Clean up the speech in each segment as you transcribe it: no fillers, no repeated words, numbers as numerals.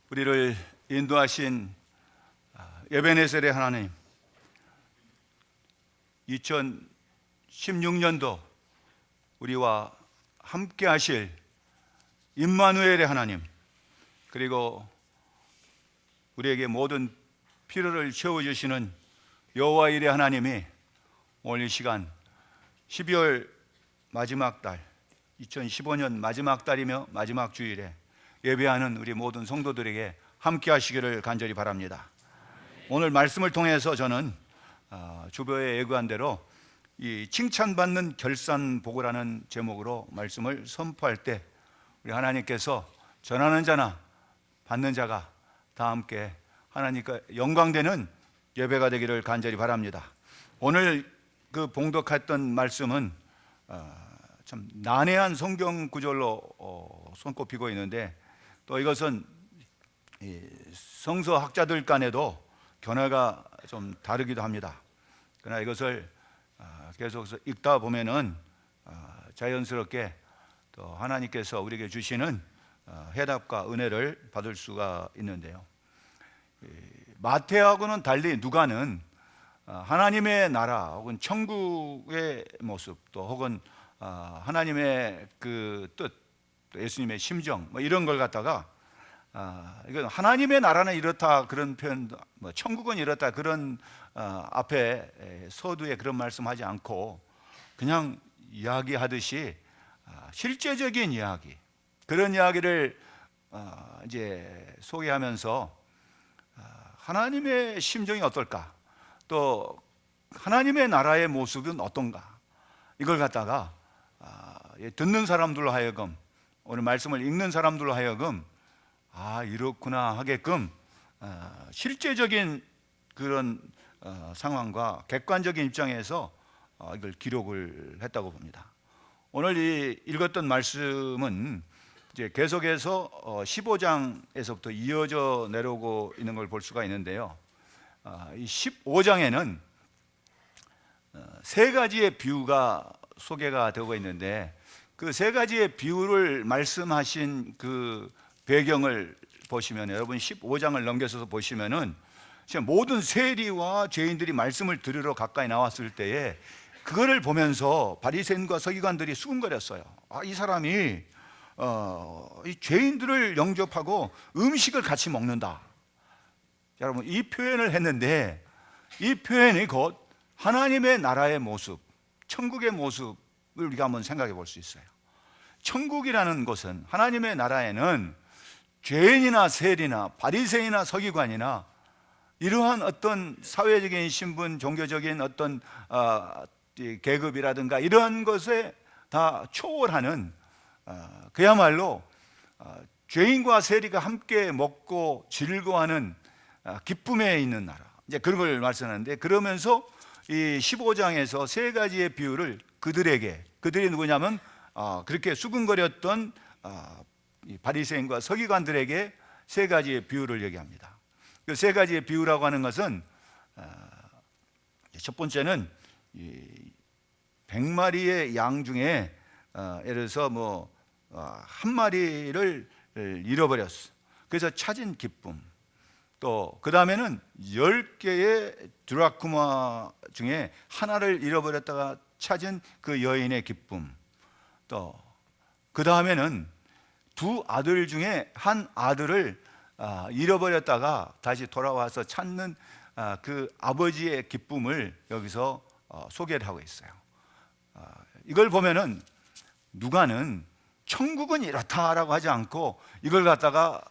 우리를 인도하신 에베네셀의 하나님, 2016년도 우리와 함께 하실 임마누엘의 하나님, 그리고 우리에게 모든 필요를 채워주시는 여호와 일의 하나님이 오늘 이 시간 12월 마지막 달, 2015년 마지막 달이며 마지막 주일에 예배하는 우리 모든 성도들에게 함께 하시기를 간절히 바랍니다. 오늘 말씀을 통해서 저는 주보에 예고한 대로 이 칭찬받는 결산보고라는 제목으로 말씀을 선포할 때 우리 하나님께서 전하는 자나 받는 자가 다 함께 하나님께 영광되는 예배가 되기를 간절히 바랍니다. 오늘 그 봉독했던 말씀은 참 난해한 성경 구절로 손꼽히고 있는데, 또 이것은 성서학자들 간에도 견해가 좀 다르기도 합니다. 그러나 이것을 계속해서 읽다 보면은 자연스럽게 또 하나님께서 우리에게 주시는 해답과 은혜를 받을 수가 있는데요. 마태하고는 달리 누가는 하나님의 나라 혹은 천국의 모습, 또 혹은 하나님의 그 뜻, 예수님의 심정, 뭐 이런 걸 갖다가 이건 하나님의 나라는 이렇다 그런 표현, 뭐 천국은 이렇다 그런 앞에 서두에 그런 말씀하지 않고 그냥 이야기하듯이 실제적인 이야기, 그런 이야기를 이제 소개하면서 하나님의 심정이 어떨까, 또 하나님의 나라의 모습은 어떤가, 이걸 갖다가 듣는 사람들로 하여금, 오늘 말씀을 읽는 사람들로 하여금 이렇구나 하게끔 실제적인 그런 상황과 객관적인 입장에서 이걸 기록을 했다고 봅니다. 오늘 이 읽었던 말씀은 이제 계속해서 15장에서부터 이어져 내려오고 있는 걸 볼 수가 있는데요. 이 15장에는 세 가지의 비유가 소개가 되고 있는데, 그 세 가지의 비유를 말씀하신 그 배경을 보시면, 여러분 15장을 넘겨서 보시면은 모든 세리와 죄인들이 말씀을 들으러 가까이 나왔을 때에 그거를 보면서 바리새인과 서기관들이 수군거렸어요. 이 사람이 이 죄인들을 영접하고 음식을 같이 먹는다. 여러분, 이 표현을 했는데 이 표현이 곧 하나님의 나라의 모습, 천국의 모습을 우리가 한번 생각해 볼 수 있어요. 천국이라는 것은, 하나님의 나라에는 죄인이나 세리나 바리새인이나 서기관이나 이러한 어떤 사회적인 신분, 종교적인 어떤 계급이라든가 이러한 것에 다 초월하는 그야말로 죄인과 세리가 함께 먹고 즐거워하는 기쁨에 있는 나라, 이제 그런 걸 말씀하는데, 그러면서 이 15장에서 세 가지의 비유를 그들이 누구냐면 그렇게 수군거렸던 바리새인과 서기관들에게 세 가지의 비유를 얘기합니다. 그 세 가지의 비유라고 하는 것은, 첫 번째는 100마리의 양 중에 예를 들어서 한 마리를 잃어버렸어. 그래서 찾은 기쁨. 또 그 다음에는 10개의 드라크마 중에 하나를 잃어버렸다가 찾은 그 여인의 기쁨. 또 그 다음에는 두 아들 중에 한 아들을 잃어버렸다가 다시 돌아와서 찾는 그 아버지의 기쁨을 여기서 소개를 하고 있어요. 이걸 보면은 누가는 천국은 이렇다라고 하지 않고 이걸 갖다가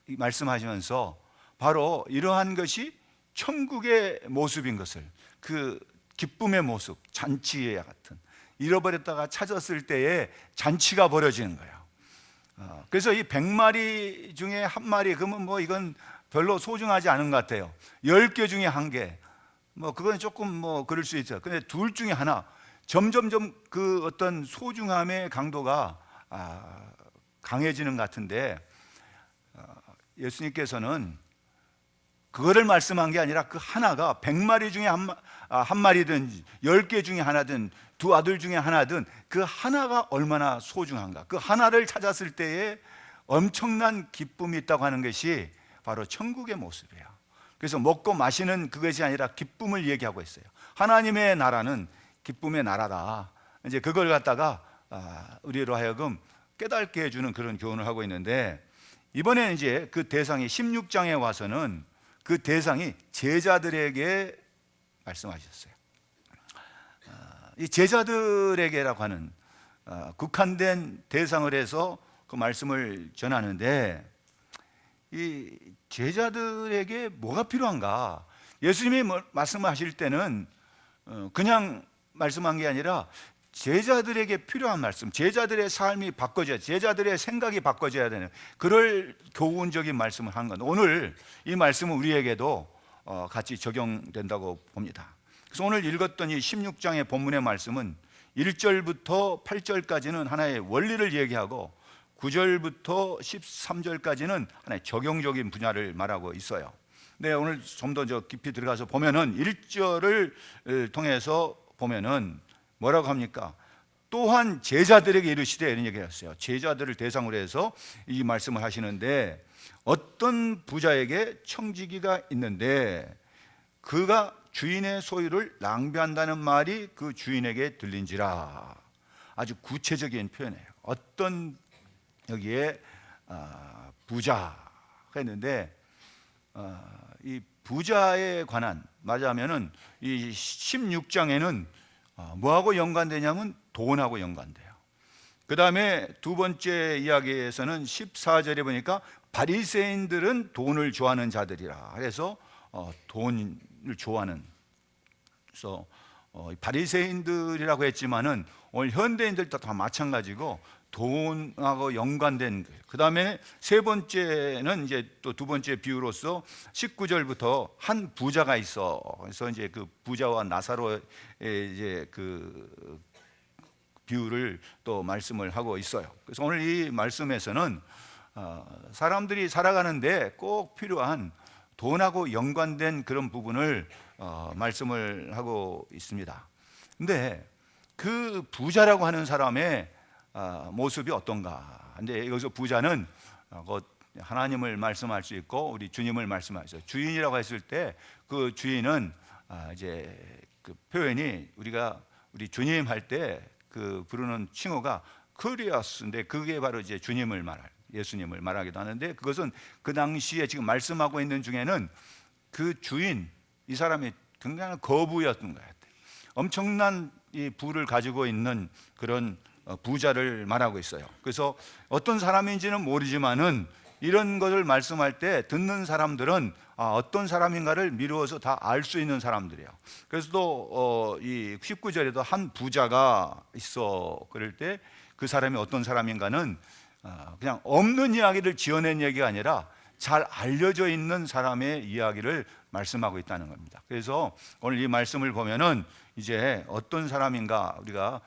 말씀하시면서 바로 이러한 것이 천국의 모습인 것을, 그 기쁨의 모습, 잔치와 같은, 잃어버렸다가 찾았을 때의 잔치가 벌어지는 거예요. 그래서 이 100마리 중에 한 마리, 그러면 이건 별로 소중하지 않은 것 같아요. 10개 중에 한 개, 그건 조금 그럴 수 있죠. 근데 둘 중에 하나, 점점점 그 어떤 소중함의 강도가 강해지는 것 같은데, 예수님께서는 그거를 말씀한 게 아니라 그 하나가 100마리 중에 한 마리든 10개 중에 하나든 두 아들 중에 하나든 그 하나가 얼마나 소중한가, 그 하나를 찾았을 때에 엄청난 기쁨이 있다고 하는 것이 바로 천국의 모습이에요. 그래서 먹고 마시는 그것이 아니라 기쁨을 얘기하고 있어요. 하나님의 나라는 기쁨의 나라다. 이제 그걸 갖다가 우리로 하여금 깨닫게 해주는 그런 교훈을 하고 있는데, 이번에는 이제 그 대상이 16장에 와서는 그 대상이 제자들에게 말씀하셨어요. 이 제자들에게라고 하는 국한된 대상을 해서 그 말씀을 전하는데, 이 제자들에게 뭐가 필요한가? 예수님이 말씀하실 때는 그냥 말씀한 게 아니라 제자들에게 필요한 말씀, 제자들의 삶이 바꿔져야, 제자들의 생각이 바꿔져야 되는 그럴 교훈적인 말씀을 한 건, 오늘 이 말씀은 우리에게도 같이 적용된다고 봅니다. 그래서 오늘 읽었던 이 16장의 본문의 말씀은 1절부터 8절까지는 하나의 원리를 얘기하고 9절부터 13절까지는 하나의 적용적인 분야를 말하고 있어요. 네, 오늘 좀 더 깊이 들어가서 보면은 1절을 통해서 보면은 뭐라고 합니까? 또한 제자들에게 이르시되, 이런 얘기를 했어요. 제자들을 대상으로 해서 이 말씀을 하시는데, 어떤 부자에게 청지기가 있는데 그가 주인의 소유를 낭비한다는 말이 그 주인에게 들린지라. 아주 구체적인 표현이에요. 어떤, 여기에 부자가 있는데, 이 부자에 관한, 말하자면은 이 16장에는 뭐하고 연관되냐면 돈하고 연관돼요. 그 다음에 두 번째 이야기에서는 14절에 보니까 바리새인들은 돈을 좋아하는 자들이라. 그래서 돈을 좋아하는, 그래서 바리새인들이라고 했지만은 오늘 현대인들도 다 마찬가지고 돈하고 연관된 거예요. 그 다음에 세 번째는 이제 또 두 번째 비유로서 19절부터 한 부자가 있어. 그래서 이제 그 부자와 나사로의 이제 그 비유를 또 말씀을 하고 있어요. 그래서 오늘 이 말씀에서는 사람들이 살아가는데 꼭 필요한 돈하고 연관된 그런 부분을 말씀을 하고 있습니다. 근데 그 부자라고 하는 사람의 모습이 어떤가? 근데 여기서 부자는 하나님을 말씀할 수 있고 우리 주님을 말씀하죠. 주인이라고 했을 때 그 주인은 이제 그 표현이 우리 주님 할 때 그 부르는 칭호가 크리어스인데, 그게 바로 이제 주님을 말할, 예수님을 말하기도 하는데, 그것은 그 당시에 지금 말씀하고 있는 중에는 그 주인, 이 사람이 굉장한 거부였던 것 같아요. 엄청난 이 부를 가지고 있는 그런 부자를 말하고 있어요. 그래서 어떤 사람인지는 모르지만은 이런 것을 말씀할 때 듣는 사람들은 어떤 사람인가를 미루어서 다 알 수 있는 사람들이에요. 그래서 또 이 19절에도 한 부자가 있어, 그럴 때 그 사람이 어떤 사람인가는 그냥 없는 이야기를 지어낸 얘기가 아니라 잘 알려져 있는 사람의 이야기를 말씀하고 있다는 겁니다. 그래서 오늘 이 말씀을 보면은 이제 어떤 사람인가 우리가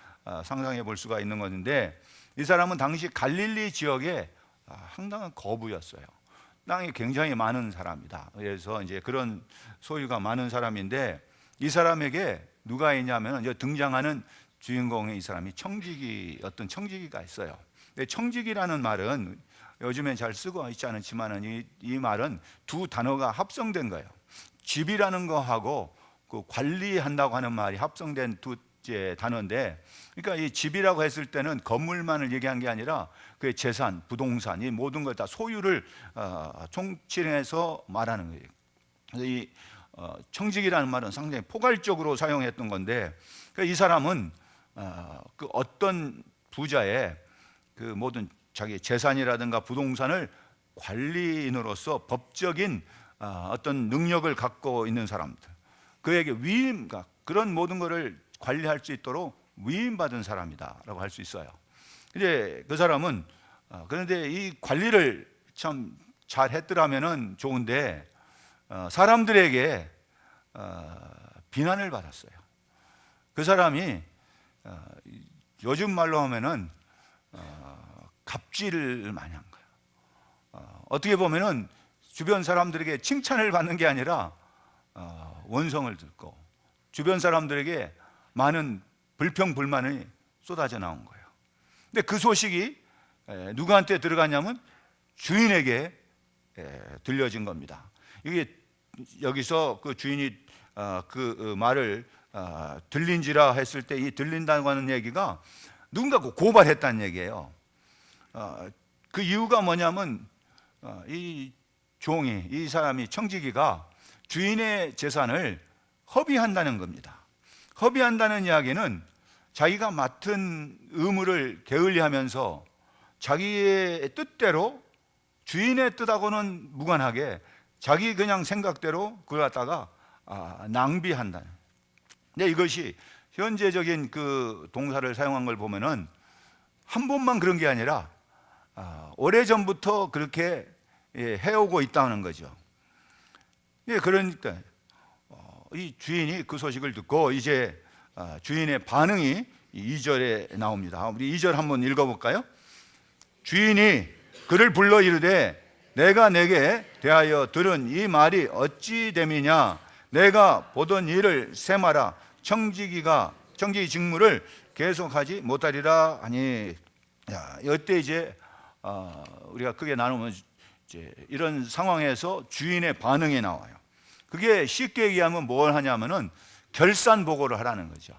상상해 볼 수가 있는 것인데, 이 사람은 당시 갈릴리 지역에 상당한 거부였어요. 땅이 굉장히 많은 사람이다. 그래서 이제 그런 소유가 많은 사람인데, 이 사람에게 누가 있냐면 이제 등장하는 주인공의 이 사람이 어떤 청지기가 있어요. 근데 청지기라는 말은 요즘엔 잘 쓰고 있지 않지만은 이 말은 두 단어가 합성된 거예요. 집이라는 거하고 그 관리한다고 하는 말이 합성된 두 단어인데, 그러니까 이 집이라고 했을 때는 건물만을 얘기한 게 아니라 그 재산, 부동산, 이 모든 걸 다 소유를 총칭해서 말하는 거예요. 그래서 이 청직이라는 말은 상당히 포괄적으로 사용했던 건데, 그러니까 이 사람은 그 어떤 부자의 그 모든 자기 재산이라든가 부동산을 관리인으로서 법적인 어떤 능력을 갖고 있는 사람들, 그에게 위임, 그런 모든 것을 관리할 수 있도록 위임받은 사람이다라고 할 수 있어요. 근데 그 사람은 그런데 이 관리를 참 잘 했더라면은 좋은데 사람들에게 비난을 받았어요. 그 사람이 요즘 말로 하면은 갑질을 많이 한 거예요. 어떻게 보면은 주변 사람들에게 칭찬을 받는 게 아니라 원성을 듣고 주변 사람들에게 많은 불평 불만이 쏟아져 나온 거예요. 근데 그 소식이 누구한테 들어갔냐면 주인에게 들려진 겁니다. 이게 여기서 그 주인이 그 말을 들린지라 했을 때 이 들린다고 하는 얘기가 누군가 고발했다는 얘기예요. 그 이유가 뭐냐면 이 종이, 이 사람이 청지기가 주인의 재산을 허비한다는 겁니다. 허비한다는 이야기는 자기가 맡은 의무를 게을리하면서 자기의 뜻대로 주인의 뜻하고는 무관하게 자기 그냥 생각대로 그걸 갖다가 낭비한다는. 근데 이것이 현재적인 그 동사를 사용한 걸 보면은 한 번만 그런 게 아니라 오래전부터 그렇게 해오고 있다는 거죠. 그러니까 이 주인이 그 소식을 듣고 이제 주인의 반응이 2절에 나옵니다. 우리 2절 한번 읽어볼까요? 주인이 그를 불러 이르되 내가 내게 대하여 들은 이 말이 어찌 됨이냐? 내가 보던 일을 세마라 청지기 직무를 계속하지 못하리라 하니. 이때 이제 우리가 크게 나누면 이제 이런 상황에서 주인의 반응이 나와요. 그게 쉽게 얘기하면 뭘 하냐면은 결산 보고를 하라는 거죠.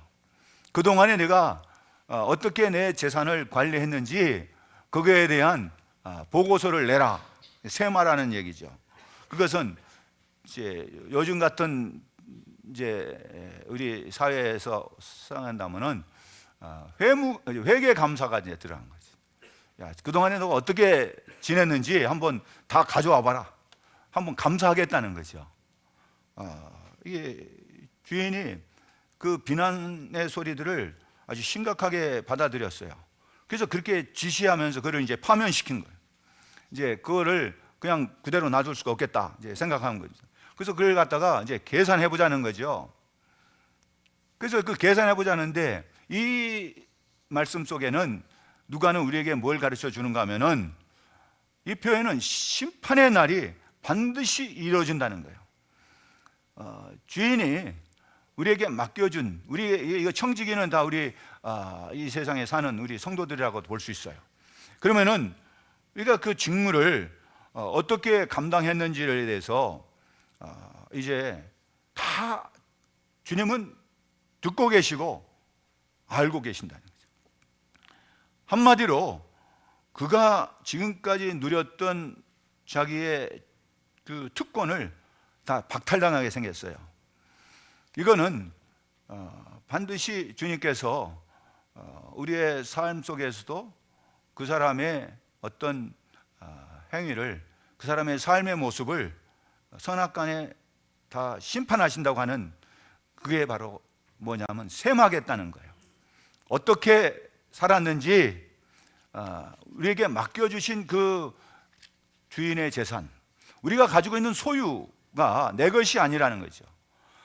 그동안에 내가 어떻게 내 재산을 관리했는지 그거에 대한 보고서를 내라, 세마라는 얘기죠. 그것은 이제 요즘 같은 이제 우리 사회에서 생각한다면은 회계 감사가 이제 들어간 거지. 야, 그동안에 너가 어떻게 지냈는지 한번 다 가져와 봐라. 한번 감사하겠다는 거죠. 이게 주인이 그 비난의 소리들을 아주 심각하게 받아들였어요. 그래서 그렇게 지시하면서 그를 이제 파면시킨 거예요. 이제 그거를 그냥 그대로 놔둘 수가 없겠다 이제 생각한 거죠. 그래서 그걸 갖다가 이제 계산해 보자는 거죠. 그래서 그 계산해 보자는데 이 말씀 속에는 누가는 우리에게 뭘 가르쳐 주는가 하면은 이 표현은 심판의 날이 반드시 이루어진다는 거예요. 주인이 우리에게 맡겨준, 우리 이거 청지기는 다 우리 이 세상에 사는 우리 성도들이라고 볼 수 있어요. 그러면은 우리가 그 직무를 어떻게 감당했는지에 대해서 이제 다 주님은 듣고 계시고 알고 계신다는 거죠. 한마디로 그가 지금까지 누렸던 자기의 그 특권을 다 박탈당하게 생겼어요. 이거는 반드시 주님께서 우리의 삶 속에서도 그 사람의 어떤 행위를, 그 사람의 삶의 모습을 선악간에 다 심판하신다고 하는, 그게 바로 뭐냐면 셈하겠다는 거예요. 어떻게 살았는지 우리에게 맡겨주신 그 주인의 재산, 우리가 가지고 있는 소유가 내 것이 아니라는 거죠.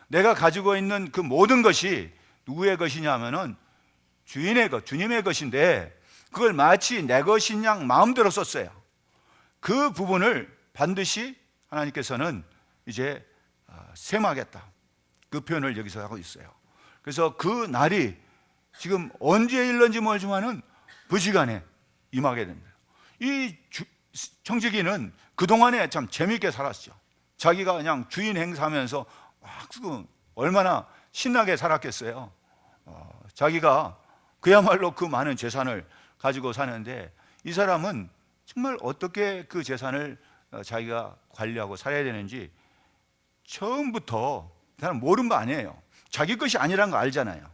내가 가지고 있는 그 모든 것이 누구의 것이냐면은 주인의 것, 주님의 것인데 그걸 마치 내 것인 양 마음대로 썼어요. 그 부분을 반드시 하나님께서는 이제 셈하겠다, 그 표현을 여기서 하고 있어요. 그래서 그 날이 지금 언제 일는지 모르지만은 부지간에 임하게 된다. 이 청지기는 그동안에 참 재미있게 살았죠. 자기가 그냥 주인 행사하면서 얼마나 신나게 살았겠어요. 자기가 그야말로 그 많은 재산을 가지고 사는데 이 사람은 정말 어떻게 그 재산을 자기가 관리하고 살아야 되는지 처음부터 사람 모르는 거 아니에요. 자기 것이 아니라는 거 알잖아요.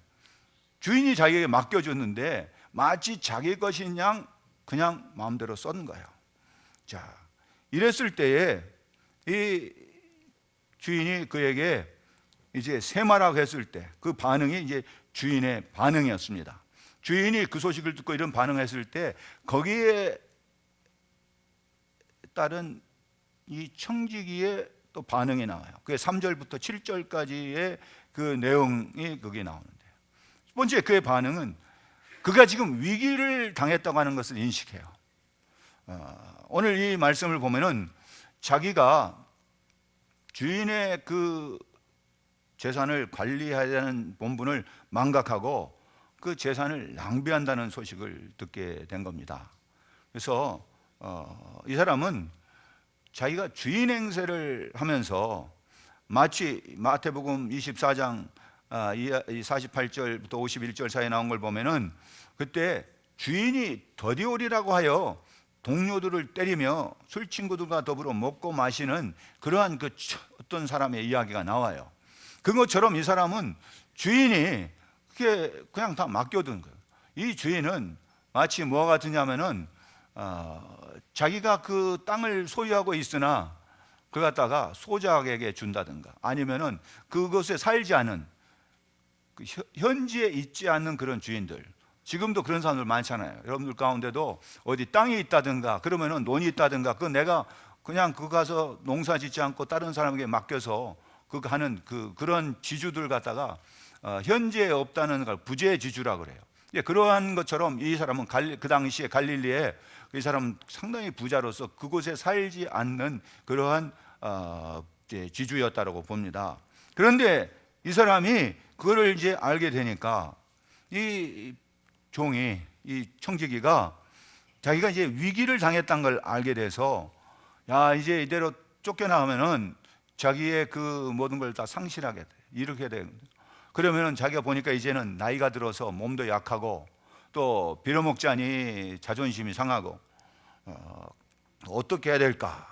주인이 자기에게 맡겨줬는데 마치 자기 것인 양 그냥 마음대로 썼는 거예요. 자, 이랬을 때에 이 주인이 그에게 이제 세마라고 했을 때 그 반응이 이제 주인의 반응이었습니다. 주인이 그 소식을 듣고 이런 반응했을 때 거기에 따른 이 청지기의 또 반응이 나와요. 그게 3절부터 7절까지의 그 내용이 거기에 나오는데, 첫 번째 그의 반응은 그가 지금 위기를 당했다고 하는 것을 인식해요. 오늘 이 말씀을 보면은 자기가 주인의 그 재산을 관리해야 되는 본분을 망각하고 그 재산을 낭비한다는 소식을 듣게 된 겁니다. 그래서 이 사람은 자기가 주인 행세를 하면서 마치 마태복음 24장 48절부터 51절 사이에 나온 걸 보면은 그때 주인이 더디오리라고 하여 동료들을 때리며 술 친구들과 더불어 먹고 마시는 그러한 그 어떤 사람의 이야기가 나와요. 그것처럼 이 사람은 주인이 그게 그냥 다 맡겨둔 거예요. 이 주인은 마치 뭐와 같으냐면은 자기가 그 땅을 소유하고 있으나 그걸 갖다가 소작에게 준다든가 아니면은 그것에 살지 않은 그 현지에 있지 않는 그런 주인들, 지금도 그런 사람들 많잖아요. 여러분들 가운데도 어디 땅이 있다든가 그러면은 논이 있다든가 그 내가 그냥 그 가서 농사 짓지 않고 다른 사람에게 맡겨서 그 하는 그런 지주들 갖다가 현지에 없다는 걸 부재지주라고 그래요. 그러한 것처럼 이 사람은 그 당시에 갈릴리에 이 사람은 상당히 부자로서 그곳에 살지 않는 그러한 지주였다고 봅니다. 그런데 이 사람이 그거를 이제 알게 되니까 이 종이, 이 청지기가 자기가 이제 위기를 당했다는 걸 알게 돼서 야, 이제 이대로 쫓겨나가면은 자기의 그 모든 걸 다 상실하게 돼. 이렇게 돼. 그러면은 자기가 보니까 이제는 나이가 들어서 몸도 약하고 또 빌어먹자니 자존심이 상하고 어떻게 해야 될까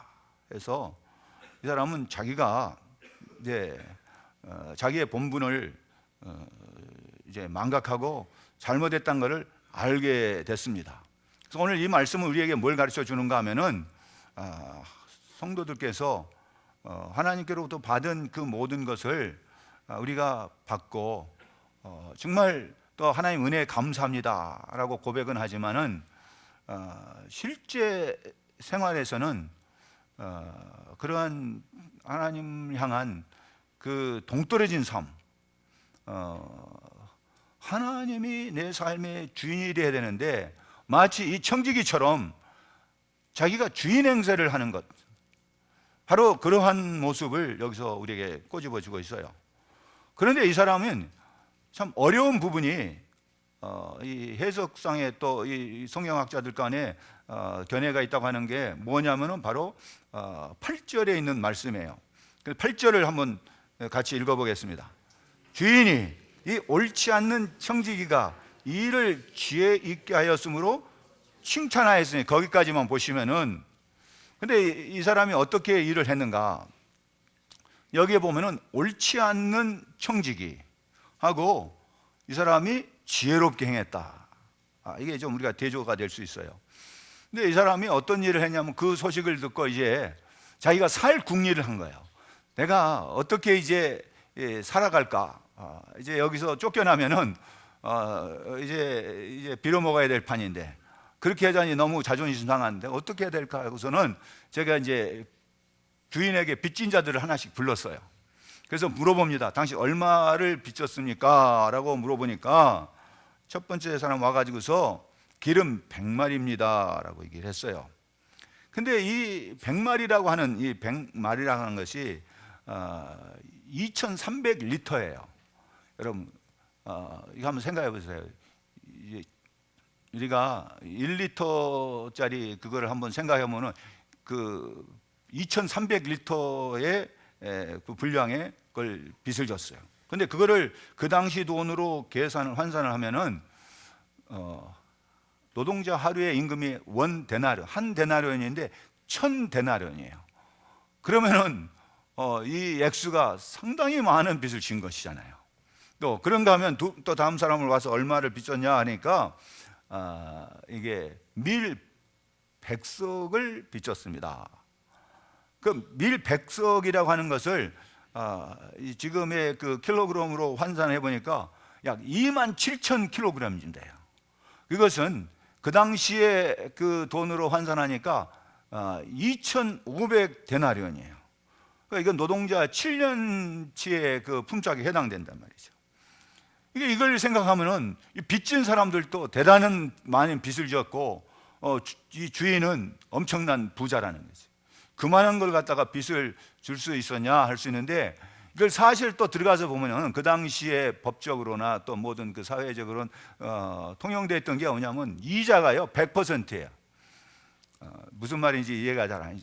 해서 이 사람은 자기가 이제 자기의 본분을 이제 망각하고 잘못했다는 것을 알게 됐습니다. 그래서 오늘 이 말씀은 우리에게 뭘 가르쳐 주는가 하면은 성도들께서 하나님께로부터 받은 그 모든 것을 우리가 받고 정말 또 하나님 은혜에 감사합니다라고 고백은 하지만은 실제 생활에서는 그러한 하나님 향한 그 동떨어진 삶, 하나님이 내 삶의 주인이 되어야 되는데 마치 이 청지기처럼 자기가 주인 행세를 하는 것, 바로 그러한 모습을 여기서 우리에게 꼬집어 주고 있어요. 그런데 이 사람은 참 어려운 부분이 이 해석상에 또 이 성경학자들 간에 견해가 있다고 하는 게 뭐냐면은 바로 8절에 있는 말씀이에요. 8절을 한번 같이 읽어보겠습니다. 주인이 이 옳지 않는 청지기가 이 일을 지혜 있게 하였으므로 칭찬하였으니, 거기까지만 보시면은, 근데 이 사람이 어떻게 일을 했는가? 여기에 보면은 옳지 않는 청지기 하고 이 사람이 지혜롭게 행했다. 이게 좀 우리가 대조가 될 수 있어요. 근데 이 사람이 어떤 일을 했냐면 그 소식을 듣고 이제 자기가 살 궁리를 한 거예요. 내가 어떻게 이제 살아갈까? 이제 여기서 쫓겨나면은 이제 빌어먹어야 될 판인데 그렇게 하자니 너무 자존심 상한데 어떻게 해야 될까? 하고서는 제가 이제 주인에게 빚진 자들을 하나씩 불렀어요. 그래서 물어봅니다. 당신 얼마를 빚졌습니까? 라고 물어보니까 첫 번째 사람 와가지고서 기름 100마리입니다 라고 얘기를 했어요. 근데 이 100마리라고 하는 이 100마리라고 하는 것이 2300리터예요. 여러분 이거 한번 생각해 보세요. 우리가 1리터짜리 그거를 한번 생각해 보면은 그 2300리터의 그 분량의 걸 빚을 졌어요. 근데 그거를 그 당시 돈으로 환산을 하면은 노동자 하루의 임금이 원 데나리온, 한 데나리온인데 1000데나리온이에요. 그러면은 이 액수가 상당히 많은 빚을 진 것이잖아요. 또 그런가 하면 또 다음 사람을 와서 얼마를 빚졌냐 하니까 이게 밀 100석을 빚졌습니다. 그 밀 100석이라고 하는 것을 지금의 그 킬로그램으로 환산해 보니까 약 27,000kg인데요. 이것은 그 당시에 그 돈으로 환산하니까 2,500데나리온이에요. 그러니까 이건 노동자 7년치의 그 품삯에 해당된단 말이죠. 이걸 생각하면은 빚진 사람들도 대단한 많은 빚을 졌고 이 주인은 엄청난 부자라는 거지. 그만한 걸 갖다가 빚을 줄 수 있었냐 할 수 있는데 이걸 사실 또 들어가서 보면은 그 당시에 법적으로나 또 모든 그 사회적으로는 통용됐던 게 뭐냐면 이자가요 100%예요. 무슨 말인지 이해가 잘 안.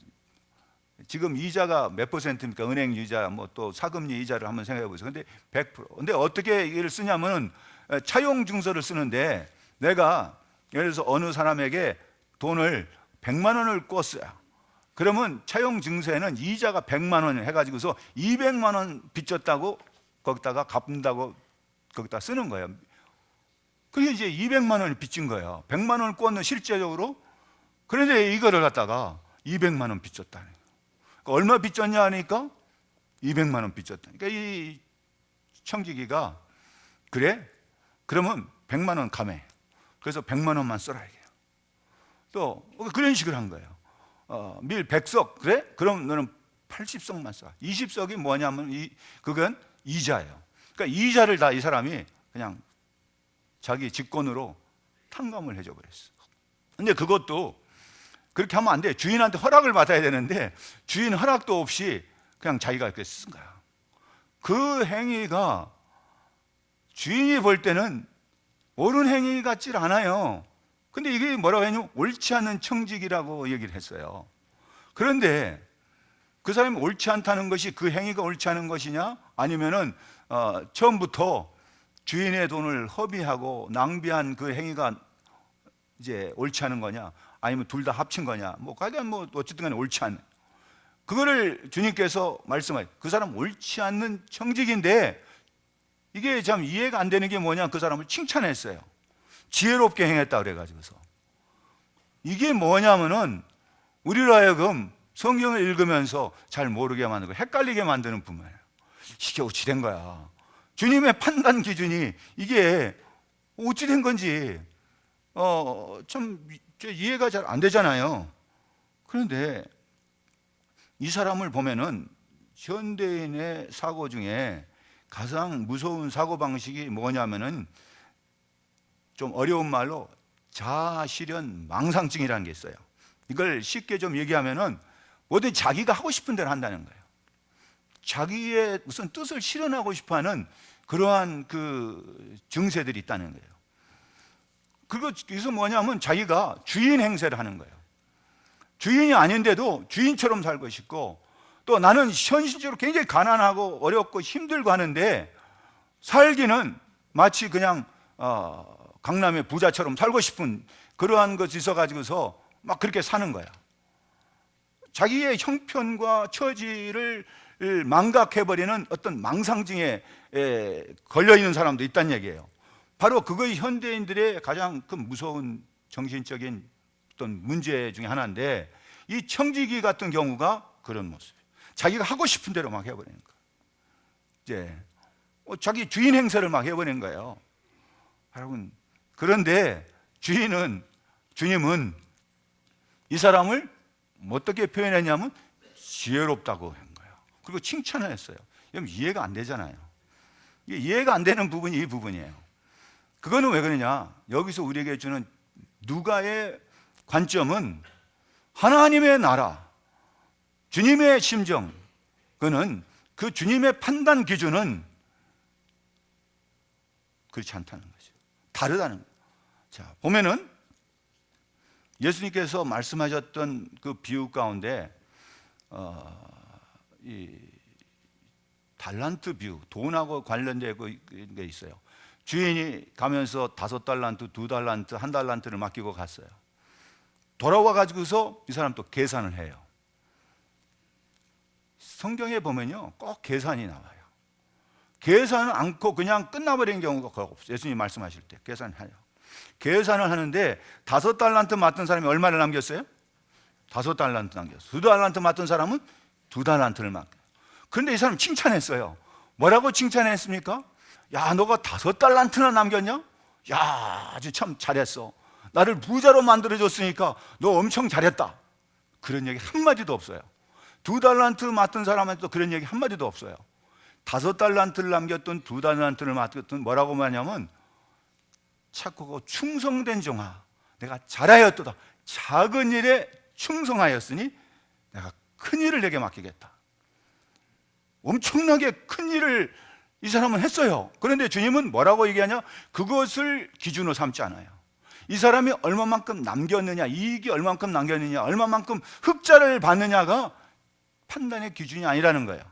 지금 이자가 몇 %입니까? 은행 이자, 뭐 또 사금리 이자를 한번 생각해 보세요. 근데 100%. 근데 어떻게 이를 쓰냐면은 차용 증서를 쓰는데, 내가 예를 들어서 어느 사람에게 돈을 100만 원을 꿨어요. 그러면 차용 증서에는 이자가 100만 원 해가지고서 200만 원 빚졌다고 거기다가 갚는다고 거기다 쓰는 거예요. 그게 이제 200만 원을 빚진 거예요. 100만 원을 꿨는 실제적으로. 그런데 이거를 갖다가 200만 원 빚졌다는 거예요. 그러니까 얼마 빚졌냐 하니까 200만 원 빚졌다. 그러니까 이 청지기가, 그래? 그러면 100만 원 감해. 그래서 100만 원만 써라 이게요. 또 그런 식으로 한 거예요. 밀 100석, 그래? 그럼 너는 80석만 써. 20석이 뭐냐면 그건 이자예요. 그러니까 이자를 다 이 사람이 그냥 자기 직권으로 탕감을 해줘 버렸어. 근데 그것도 그렇게 하면 안 돼. 주인한테 허락을 받아야 되는데 주인 허락도 없이 그냥 자기가 그렇게 쓴 거야. 그 행위가 주인이 볼 때는 옳은 행위 같질 않아요. 근데 이게 뭐라고 했냐면 옳지 않은 청직이라고 얘기를 했어요. 그런데 그 사람이 옳지 않다는 것이 그 행위가 옳지 않은 것이냐, 아니면은 처음부터 주인의 돈을 허비하고 낭비한 그 행위가 이제 옳지 않은 거냐, 아니면 둘 다 합친 거냐, 뭐 가장 뭐 어쨌든 간에 옳지 않은, 그거를 주님께서 말씀하세요. 그 사람 옳지 않는 청직인데, 이게 참 이해가 안 되는 게 뭐냐, 그 사람을 칭찬했어요. 지혜롭게 행했다 그래가지고서. 이게 뭐냐면은 우리로 하여금 성경을 읽으면서 잘 모르게 만들고 헷갈리게 만드는 부분이에요. 이게 어찌 된 거야? 주님의 판단 기준이 이게 어찌 된 건지 참 이해가 잘 안 되잖아요. 그런데 이 사람을 보면은 현대인의 사고 중에 가장 무서운 사고 방식이 뭐냐면은, 좀 어려운 말로 자아실현 망상증이라는 게 있어요. 이걸 쉽게 좀 얘기하면은 뭐든 자기가 하고 싶은 대로 한다는 거예요. 자기의 무슨 뜻을 실현하고 싶어하는 그러한 그 증세들이 있다는 거예요. 그래서 뭐냐면 자기가 주인 행세를 하는 거예요. 주인이 아닌데도 주인처럼 살고 싶고, 또 나는 현실적으로 굉장히 가난하고 어렵고 힘들고 하는데 살기는 마치 그냥 강남의 부자처럼 살고 싶은 그러한 것이 있어가지고서 막 그렇게 사는 거야. 자기의 형편과 처지를 망각해버리는 어떤 망상증에 걸려있는 사람도 있다는 얘기예요. 바로 그것이 현대인들의 가장 큰 무서운 정신적인 어떤 문제 중에 하나인데, 이 청지기 같은 경우가 그런 모습이에요. 자기가 하고 싶은 대로 막 해버리는 거예요. 이제 자기 주인 행세를 막 해버리는 거예요. 여러분, 그런데 주님은 이 사람을 어떻게 표현했냐면 지혜롭다고 한 거예요. 그리고 칭찬을 했어요. 여러분, 이해가 안 되잖아요. 이해가 안 되는 부분이 이 부분이에요. 그거는 왜 그러냐, 여기서 우리에게 주는 누가의 관점은 하나님의 나라, 주님의 심정, 그는 그 주님의 판단 기준은 그렇지 않다는 거죠. 다르다는 거예요. 자, 보면은 예수님께서 말씀하셨던 그 비유 가운데 이 달란트 비유, 돈하고 관련된 게 있어요. 주인이 가면서 5달란트, 2달란트, 1달란트를 맡기고 갔어요. 돌아와 가지고서 이 사람 또 계산을 해요. 성경에 보면요, 꼭 계산이 나와요. 계산을 않고 그냥 끝나버리는 경우가 거의 없어요. 예수님 말씀하실 때 계산해요. 계산을 하는데 5달란트 맡은 사람이 얼마를 남겼어요? 5달란트 남겼어요. 2달란트 맡은 사람은 2달란트를 맡겨요. 그런데 이 사람 칭찬했어요. 뭐라고 칭찬했습니까? 야, 너가 5달란트나 남겼냐? 야, 아주 참 잘했어. 나를 부자로 만들어줬으니까 너 엄청 잘했다. 그런 얘기 한마디도 없어요. 2달란트 맡은 사람한테도 그런 얘기 한마디도 없어요. 5달란트를 남겼던 2달란트를 맡겼던 뭐라고 말하냐면 착하고 충성된 종아, 내가 잘하였도다. 작은 일에 충성하였으니 내가 큰 일을 내게 맡기겠다. 엄청나게 큰 일을 이 사람은 했어요. 그런데 주님은 뭐라고 얘기하냐? 그것을 기준으로 삼지 않아요. 이 사람이 얼마만큼 남겼느냐, 이익이 얼마만큼 남겼느냐, 얼마만큼 흑자를 받느냐가 판단의 기준이 아니라는 거예요.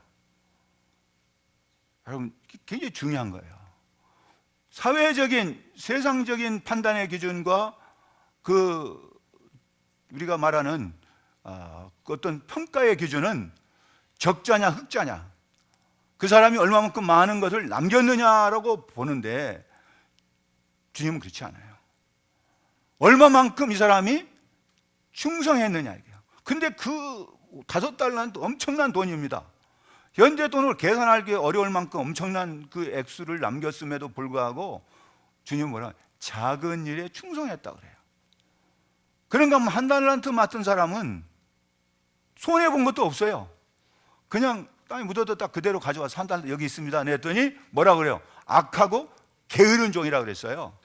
여러분, 굉장히 중요한 거예요. 사회적인, 세상적인 판단의 기준과 우리가 말하는 어떤 평가의 기준은 적자냐 흑자냐, 그 사람이 얼마만큼 많은 것을 남겼느냐라고 보는데, 주님은 그렇지 않아요. 얼마만큼 이 사람이 충성했느냐 이게요. 근데 그 5달란트 엄청난 돈입니다. 현재 돈으로 계산하기 어려울 만큼 엄청난 그 액수를 남겼음에도 불구하고 주님은 뭐라, 작은 일에 충성했다 그래요. 그런가 하면 1달란트 맡은 사람은 손해 본 것도 없어요. 그냥 땅에 묻어도 딱 그대로 가져와서 1달란트 여기 있습니다 냈더니 뭐라 그래요? 악하고 게으른 종이라 그랬어요.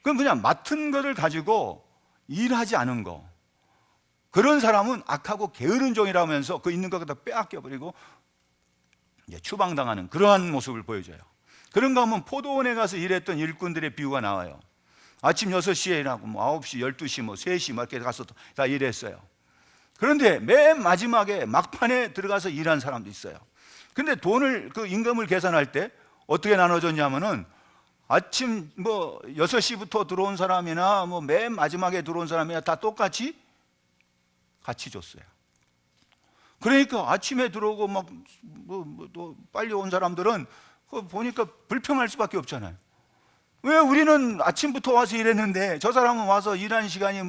그럼 그냥 맡은 것을 가지고 일하지 않은 거, 그런 사람은 악하고 게으른 종이라면서 그 있는 것 다 빼앗겨버리고 이제 추방당하는 그러한 모습을 보여줘요. 그런가 하면 포도원에 가서 일했던 일꾼들의 비유가 나와요. 아침 6시에 일하고 9시, 12시, 3시 이렇게 가서 다 일했어요. 그런데 맨 마지막에 막판에 들어가서 일한 사람도 있어요. 근데 돈을, 그 임금을 계산할 때 어떻게 나눠졌냐면은 아침 6시부터 들어온 사람이나 맨 마지막에 들어온 사람이나 다 똑같이 같이 줬어요. 그러니까 아침에 들어오고 빨리 온 사람들은 보니까 불평할 수밖에 없잖아요. 왜 우리는 아침부터 와서 일했는데 저 사람은 와서 일하는 시간이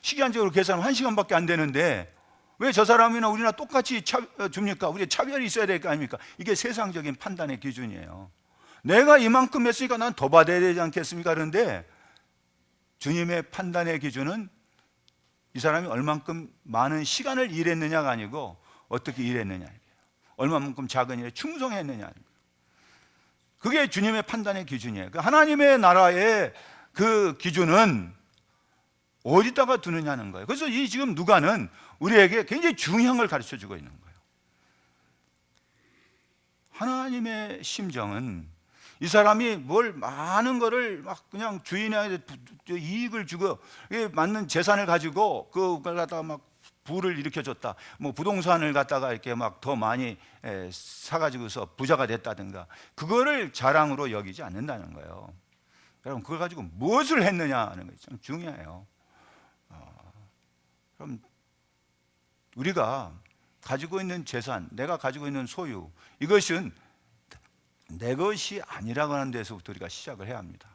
시간적으로 계산하면 1시간밖에 안 되는데 왜 저 사람이나 우리나 똑같이 줍니까? 우리 차별이 있어야 될 거 아닙니까? 이게 세상적인 판단의 기준이에요. 내가 이만큼 했으니까 난 더 받아야 되지 않겠습니까? 그런데 주님의 판단의 기준은 이 사람이 얼만큼 많은 시간을 일했느냐가 아니고 어떻게 일했느냐, 얼마만큼 작은 일에 충성했느냐, 그게 주님의 판단의 기준이에요. 하나님의 나라의 그 기준은 어디다가 두느냐는 거예요. 그래서 이 지금 누가는 우리에게 굉장히 중요한 걸 가르쳐 주고 있는 거예요. 하나님의 심정은 이 사람이 많은 거를 그냥 주인에게 이익을 주고 맞는 재산을 가지고 그걸 갖다가 부를 일으켜줬다, 부동산을 갖다가 이렇게 더 많이 사가지고서 부자가 됐다든가, 그거를 자랑으로 여기지 않는다는 거예요. 여러분, 그걸 가지고 무엇을 했느냐 하는 게 참 중요해요. 그럼 우리가 가지고 있는 재산, 내가 가지고 있는 소유, 이것은 내 것이 아니라고 하는 데서부터 우리가 시작을 해야 합니다.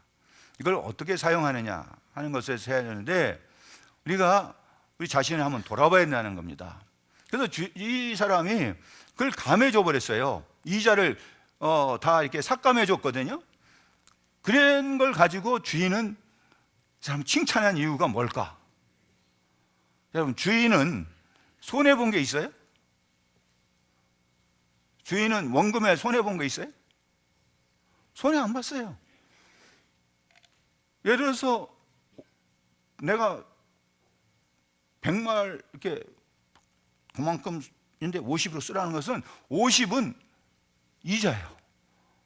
이걸 어떻게 사용하느냐 하는 것에서 해야 되는데, 우리 자신을 한번 돌아봐야 된다는 겁니다. 그래서 이 사람이 그걸 감해줘 버렸어요. 이자를 다 이렇게 삭감해 줬거든요. 그런 걸 가지고 주인은 이 사람 칭찬한 이유가 뭘까? 여러분, 주인은 손해 본 게 있어요? 주인은 원금에 손해 본 게 있어요? 손해 안 봤어요. 예를 들어서 내가 100말 이렇게 그만큼인데 50으로 쓰라는 것은 50은 이자예요.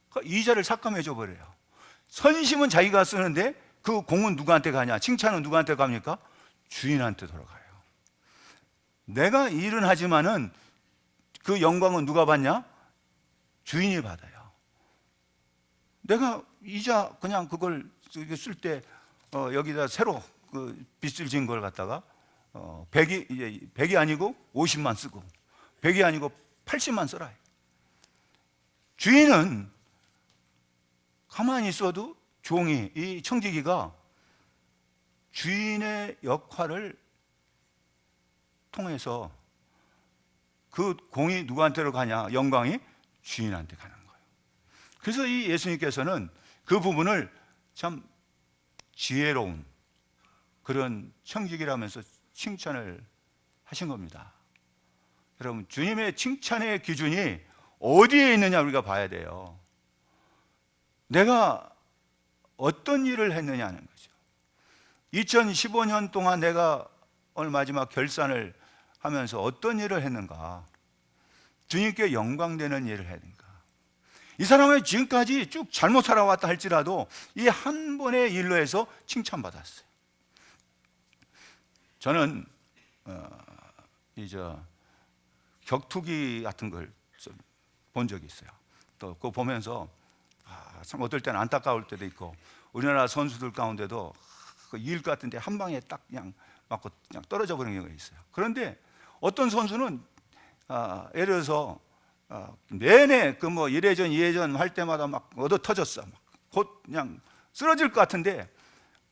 그러니까 이자를 삭감해 줘 버려요. 선심은 자기가 쓰는데 그 공은 누구한테 가냐? 칭찬은 누구한테 갑니까? 주인한테 돌아가요. 내가 일은 하지만은 그 영광은 누가 받냐? 주인이 받아요. 내가 이자 그냥 그걸 쓸 때 여기다 새로 그 빚을 진 걸 갖다가 100이 아니고 50만 쓰고 100이 아니고 80만 써라. 주인은 가만히 있어도 종이, 이 청지기가 주인의 역할을 통해서 그 공이 누구한테로 가냐? 영광이 주인한테 가는 거예요. 그래서 이 예수님께서는 그 부분을 참 지혜로운 그런 청지기라면서 칭찬을 하신 겁니다. 여러분, 주님의 칭찬의 기준이 어디에 있느냐 우리가 봐야 돼요. 내가 어떤 일을 했느냐 하는 거죠. 2015년 동안 내가 오늘 마지막 결산을 하면서 어떤 일을 했는가, 주님께 영광되는 일을 했는가. 이 사람은 지금까지 쭉 잘못 살아왔다 할지라도 이 한 번의 일로 해서 칭찬받았어요. 저는 격투기 같은 걸 본 적이 있어요. 또 그거 보면서 참 어떨 때는 안타까울 때도 있고, 우리나라 선수들 가운데도 이길 것 같은데 한 방에 딱 그냥 맞고 그냥 떨어져 버리는 경우가 있어요. 그런데 어떤 선수는 예를 들어서 내내 그 뭐 1회전 2회전 할 때마다 막 얻어 터졌어. 곧 그냥 쓰러질 것 같은데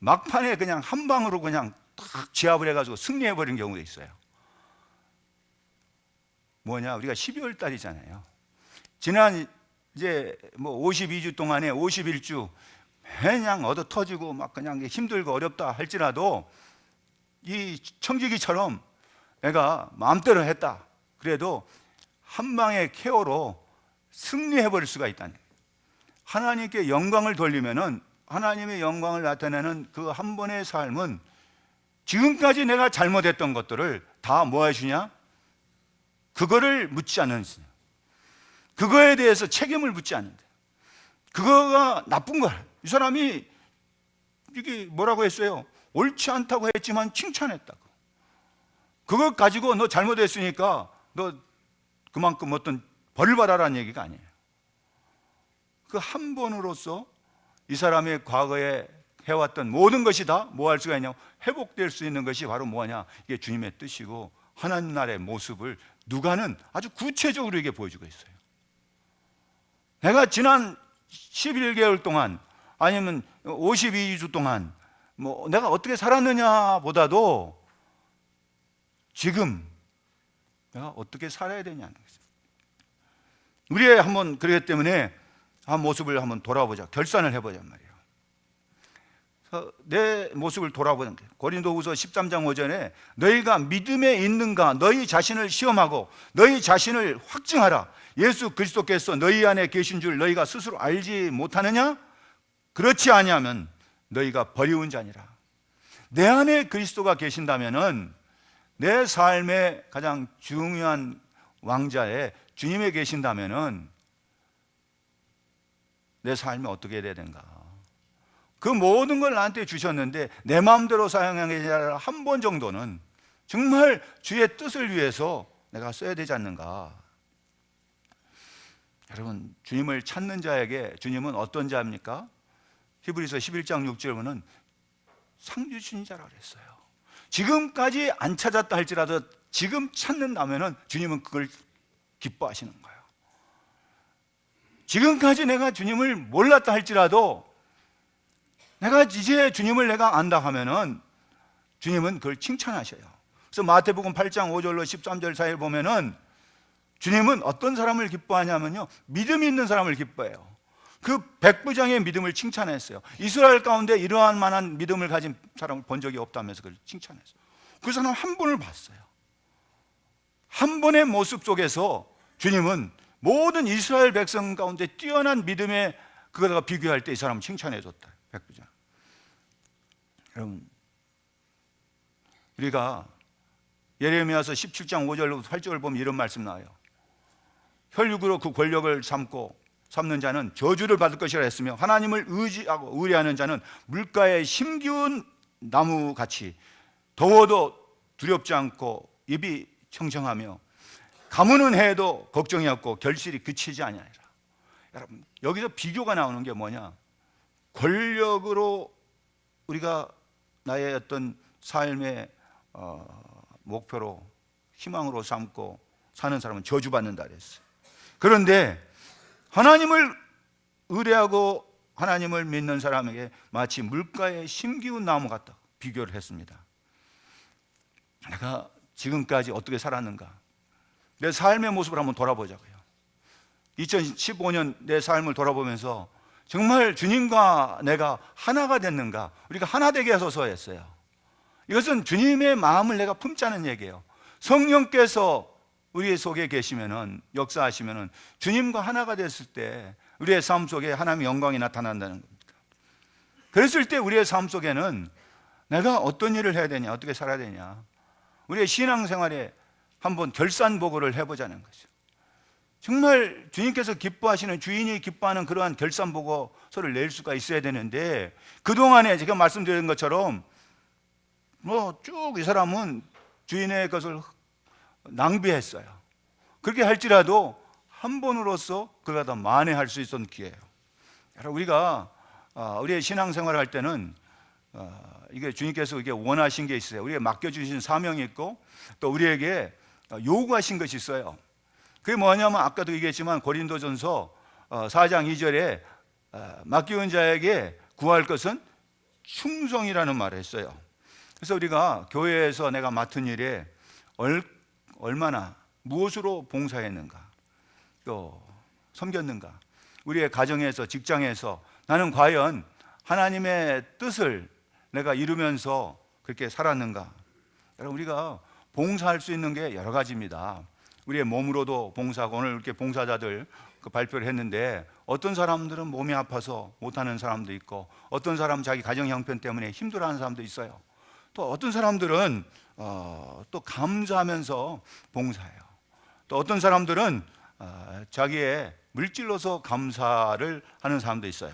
막판에 그냥 한 방으로 그냥 딱 제압을 해가지고 승리해 버리는 경우도 있어요. 뭐냐, 우리가 12월 달이잖아요. 지난 이제 뭐 52주 동안에 51주 그냥 얻어 터지고 막 그냥 힘들고 어렵다 할지라도 이 청지기처럼 내가 마음대로 했다 그래도 한 방의 KO로 승리해 버릴 수가 있다는, 하나님께 영광을 돌리면은 하나님의 영광을 나타내는 그 한 번의 삶은 지금까지 내가 잘못했던 것들을 다 뭐 해주냐? 그거를 묻지 않는, 그거에 대해서 책임을 묻지 않는다. 그거가 나쁜 거야. 이 사람이 이게 뭐라고 했어요? 옳지 않다고 했지만 칭찬했다고. 그거 가지고 너 잘못했으니까 너 그만큼 어떤 벌을 받아라는 얘기가 아니에요. 그 한 번으로써 이 사람의 과거에 해왔던 모든 것이 다 뭐 할 수가 있냐고 회복될 수 있는 것이 바로 뭐냐? 이게 주님의 뜻이고 하나님 나라의 모습을 누가는 아주 구체적으로 이게 보여주고 있어요. 내가 지난 11개월 동안 아니면 52주 동안 뭐 내가 어떻게 살았느냐 보다도 지금 내가 어떻게 살아야 되냐는 거죠. 우리의 한번 그렇기 때문에 한 모습을 한번 돌아보자, 결산을 해보자 말이에요. 내 모습을 돌아보는 거예요. 고린도후서 13장 5절에 너희가 믿음에 있는가 너희 자신을 시험하고 너희 자신을 확증하라. 예수 그리스도께서 너희 안에 계신 줄 너희가 스스로 알지 못하느냐? 그렇지 아니하면 너희가 버리운 자니라. 내 안에 그리스도가 계신다면은 내 삶의 가장 중요한 왕자에 주님에 계신다면은 내 삶이 어떻게 돼야 되는가? 그 모든 걸 나한테 주셨는데 내 마음대로 사용하는 게 아니라 한 번 정도는 정말 주의 뜻을 위해서 내가 써야 되지 않는가? 여러분, 주님을 찾는 자에게 주님은 어떤 자입니까? 히브리서 11장 6절 보면 상 주신 자라 그랬어요. 지금까지 안 찾았다 할지라도 지금 찾는다면은 주님은 그걸 기뻐하시는 거예요. 지금까지 내가 주님을 몰랐다 할지라도 내가 이제 주님을 내가 안다 하면은 주님은 그걸 칭찬하셔요. 그래서 마태복음 8장 5절로 13절 사이에 보면은 주님은 어떤 사람을 기뻐하냐면요, 믿음이 있는 사람을 기뻐해요. 그 백부장의 믿음을 칭찬했어요. 이스라엘 가운데 이러한 만한 믿음을 가진 사람을 본 적이 없다면서 그걸 칭찬했어요. 그 사람 한 분을 봤어요. 한 번의 모습 속에서 주님은 모든 이스라엘 백성 가운데 뛰어난 믿음에 그거다가 비교할 때 이 사람을 칭찬해 줬다. 백부장. 여러분, 우리가 예레미야서 17장 5절로 8절을 보면 이런 말씀 나와요. 혈육으로 그 권력을 삼는 자는 저주를 받을 것이라 했으며 하나님을 의지하고 의뢰하는 자는 물가에 심기운 나무같이 더워도 두렵지 않고 입이 청청하며 가무는 해도 걱정이 없고 결실이 그치지 아니하리라. 여러분, 여기서 비교가 나오는 게 뭐냐? 권력으로 우리가 나의 어떤 삶의 목표로 희망으로 삼고 사는 사람은 저주받는다 그랬어요. 그런데 하나님을 의뢰하고 하나님을 믿는 사람에게 마치 물가에 심기운 나무 같다 비교를 했습니다. 내가 지금까지 어떻게 살았는가? 내 삶의 모습을 한번 돌아보자고요. 2015년 내 삶을 돌아보면서 정말 주님과 내가 하나가 됐는가? 우리가 하나 되게 하소서 했어요. 이것은 주님의 마음을 내가 품자는 얘기예요. 성령께서 우리 속에 계시면은, 역사하시면은 주님과 하나가 됐을 때 우리의 삶 속에 하나님의 영광이 나타난다는 겁니다. 그랬을 때 우리의 삶 속에는 내가 어떤 일을 해야 되냐, 어떻게 살아야 되냐, 우리의 신앙생활에 한번 결산보고를 해보자는 거죠. 정말 주님께서 기뻐하시는, 주인이 기뻐하는 그러한 결산보고서를 낼 수가 있어야 되는데, 그동안에 제가 말씀드린 것처럼 뭐 쭉 이 사람은 주인의 것을 낭비했어요. 그렇게 할지라도 한 번으로서 그가 더 만회할 수 있었던 기회예요. 여러분, 우리가 우리의 신앙생활을 할 때는 이게 주님께서 이게 원하신 게 있어요. 우리에게 맡겨주신 사명이 있고, 또 우리에게 요구하신 것이 있어요. 그게 뭐냐면 아까도 얘기했지만 고린도전서 4장 2절에 맡기운 자에게 구할 것은 충성이라는 말을 했어요. 그래서 우리가 교회에서 내가 맡은 일에 얼마나 무엇으로 봉사했는가, 또 섬겼는가, 우리의 가정에서, 직장에서 나는 과연 하나님의 뜻을 내가 이루면서 그렇게 살았는가. 여러분, 우리가 봉사할 수 있는 게 여러 가지입니다. 우리의 몸으로도 봉사하고, 오늘 이렇게 봉사자들 발표를 했는데, 어떤 사람들은 몸이 아파서 못하는 사람도 있고, 어떤 사람은 자기 가정 형편 때문에 힘들어하는 사람도 있어요. 또 어떤 사람들은 또 감사하면서 봉사해요. 또 어떤 사람들은 자기의 물질로서 감사를 하는 사람도 있어요.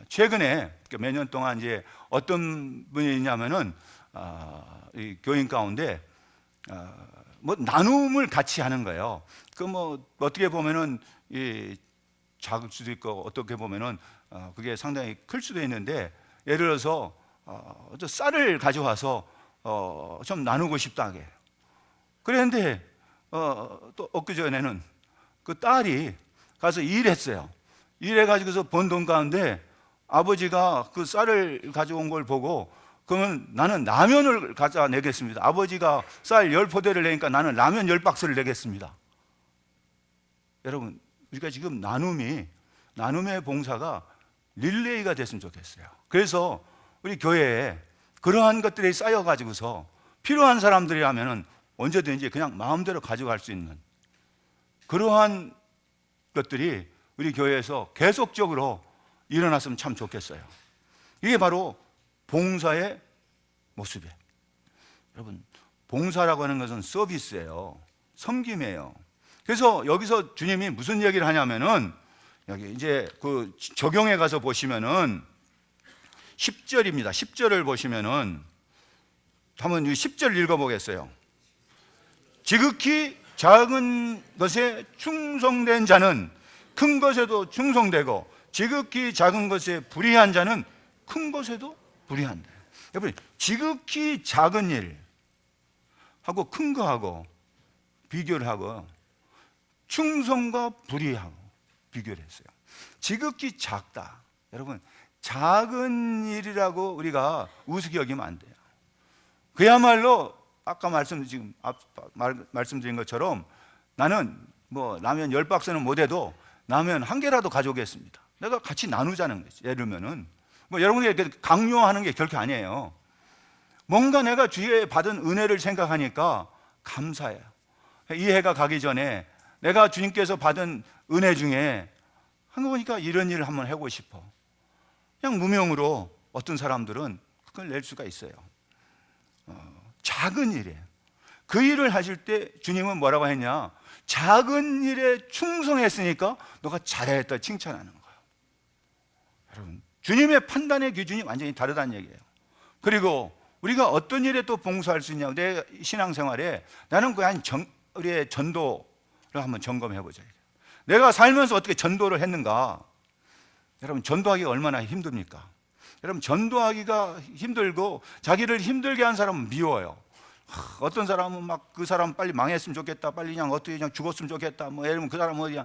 최근에 몇 년 동안 이제 어떤 분이 있냐면은 이 교인 가운데 뭐 나눔을 같이 하는 거예요. 그 뭐 어떻게 보면은 이 작을 수도 있고, 어떻게 보면은 그게 상당히 클 수도 있는데, 예를 들어서 쌀을 가져와서 좀 나누고 싶다 하게. 그랬는데 또 엊그전에는 그 딸이 가서 일했어요. 일해가지고서 번 돈 가운데 아버지가 그 쌀을 가져온 걸 보고, 그러면 나는 라면을 가져 내겠습니다. 아버지가 쌀 10포대를 내니까 나는 라면 10박스를 내겠습니다. 여러분, 우리가 지금 나눔의 봉사가 릴레이가 됐으면 좋겠어요. 그래서 우리 교회에 그러한 것들이 쌓여가지고서 필요한 사람들이라면 언제든지 그냥 마음대로 가져갈 수 있는 그러한 것들이 우리 교회에서 계속적으로 일어났으면 참 좋겠어요. 이게 바로 봉사의 모습이에요. 여러분, 봉사라고 하는 것은 서비스예요. 섬김이에요. 그래서 여기서 주님이 무슨 얘기를 하냐면은, 여기 이제 그 적용해 가서 보시면은 10절입니다. 10절을 보시면은 한번 10절 읽어보겠어요. 지극히 작은 것에 충성된 자는 큰 것에도 충성되고, 지극히 작은 것에 불의한 자는 큰 것에도 불의한다. 여러분, 지극히 작은 일하고 큰 거하고 비교를 하고, 충성과 불의하고 비교를 했어요. 지극히 작다. 여러분, 작은 일이라고 우리가 우습게 여기면 안 돼요. 그야말로 아까 말씀드린 것처럼, 나는 뭐 라면 10박스는 못해도 라면 한 개라도 가져오겠습니다. 내가 같이 나누자는 거지. 예를 들면은 뭐 여러분에게 강요하는 게 결코 아니에요. 뭔가 내가 주위에 받은 은혜를 생각하니까 감사해요. 이 해가 가기 전에 내가 주님께서 받은 은혜 중에 한 거 보니까 이런 일을 한번 해보고 싶어. 그냥 무명으로 어떤 사람들은 그걸 낼 수가 있어요. 작은 일에 그 일을 하실 때 주님은 뭐라고 했냐? 작은 일에 충성했으니까 너가 잘했다 칭찬하는 거예요. 여러분, 주님의 판단의 기준이 완전히 다르다는 얘기예요. 그리고 우리가 어떤 일에 또 봉사할 수 있냐? 내 신앙생활에 나는 그냥 우리의 전도를 한번 점검해 보자. 내가 살면서 어떻게 전도를 했는가? 여러분, 전도하기가 얼마나 힘듭니까? 여러분, 전도하기가 힘들고 자기를 힘들게 한 사람은 미워요. 어떤 사람은 막 그 사람 빨리 망했으면 좋겠다, 빨리 그냥 어떻게 그냥 죽었으면 좋겠다, 뭐 예를 들면 그 사람은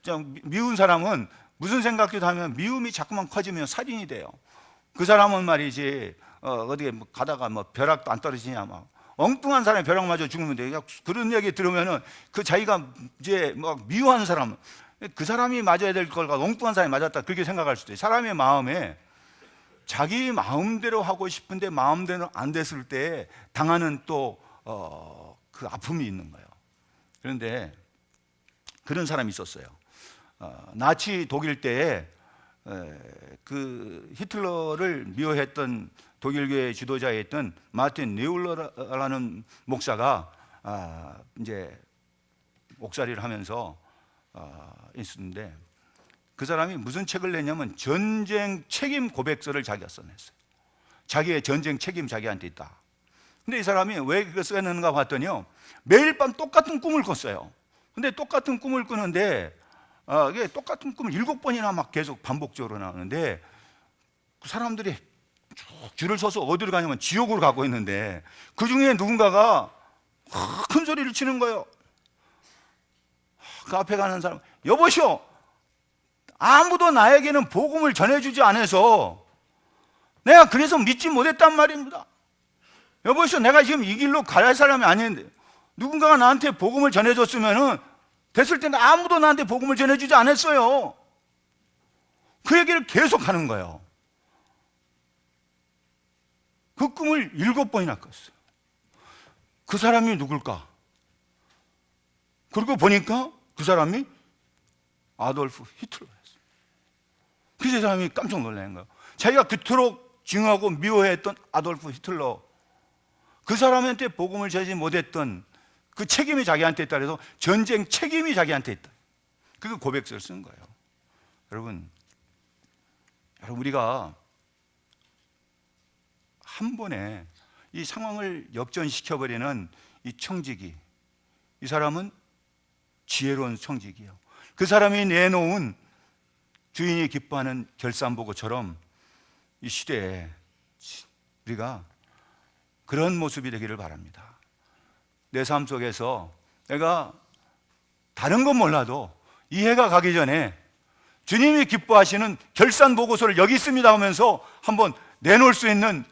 그냥 미운 사람은 무슨 생각도 하면 미움이 자꾸만 커지면 살인이 돼요. 그 사람은 말이지 어디에 뭐 가다가 뭐 벼락도 안 떨어지냐, 막 엉뚱한 사람이 벼락 맞아 죽으면 돼. 그런 얘기 들으면은 그 자기가 이제 막 미워하는 사람, 그 사람이 맞아야 될 걸과 엉뚱한 사람이 맞았다, 그렇게 생각할 수도 있어요. 사람의 마음에 자기 마음대로 하고 싶은데 마음대로 안 됐을 때 당하는 또 그 아픔이 있는 거예요. 그런데 그런 사람이 있었어요. 나치 독일 때에 그 히틀러를 미워했던 독일교회 지도자였던 마틴 니울러라는 목사가 이제 목사리를 하면서 있었는데 그 사람이 무슨 책을 냈냐면 전쟁 책임 고백서를 자기가 써냈어요. 자기의 전쟁 책임 자기한테 있다. 근데 이 사람이 왜 그걸 써냈는가 봤더니요, 매일 밤 똑같은 꿈을 꿨어요. 근데 똑같은 꿈을 꾸는데 이게 똑같은 꿈을 7번이나 막 계속 반복적으로 나오는데 그 사람들이 쭉 줄을 서서 어디로 가냐면 지옥으로 가고 있는데 그 중에 누군가가 큰 소리를 치는 거예요. 그 앞에 가는 사람, 여보시오, 아무도 나에게는 복음을 전해주지 않아서 내가 그래서 믿지 못했단 말입니다. 여보시오, 내가 지금 이 길로 갈 사람이 아닌데 누군가가 나한테 복음을 전해줬으면은 됐을 텐데 아무도 나한테 복음을 전해주지 않았어요. 그 얘기를 계속 하는 거예요. 그 꿈을 7번이나 꿨어요. 그 사람이 누굴까? 그리고 보니까 그 사람이 아돌프 히틀러였어요. 그래서 이 사람이 깜짝 놀란 거예요. 자기가 그토록 증오하고 미워했던 아돌프 히틀러, 그 사람한테 복음을 전하지 못했던 그 책임이 자기한테 있다 그래서 전쟁 책임이 자기한테 있다. 그 고백서를 쓴 거예요. 여러분 우리가 한 번에 이 상황을 역전시켜버리는 이 청지기, 이 사람은 지혜로운 청지기예요. 그 사람이 내놓은 주인이 기뻐하는 결산보고처럼 이 시대에 우리가 그런 모습이 되기를 바랍니다. 내 삶 속에서 내가 다른 건 몰라도 이해가 가기 전에 주님이 기뻐하시는 결산보고서를 여기 있습니다 하면서 한번 내놓을 수 있는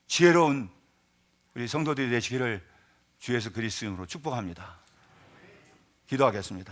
지혜로운 우리 성도들이 되시기를 주 예수 그리스도 이름으로 축복합니다. 기도하겠습니다.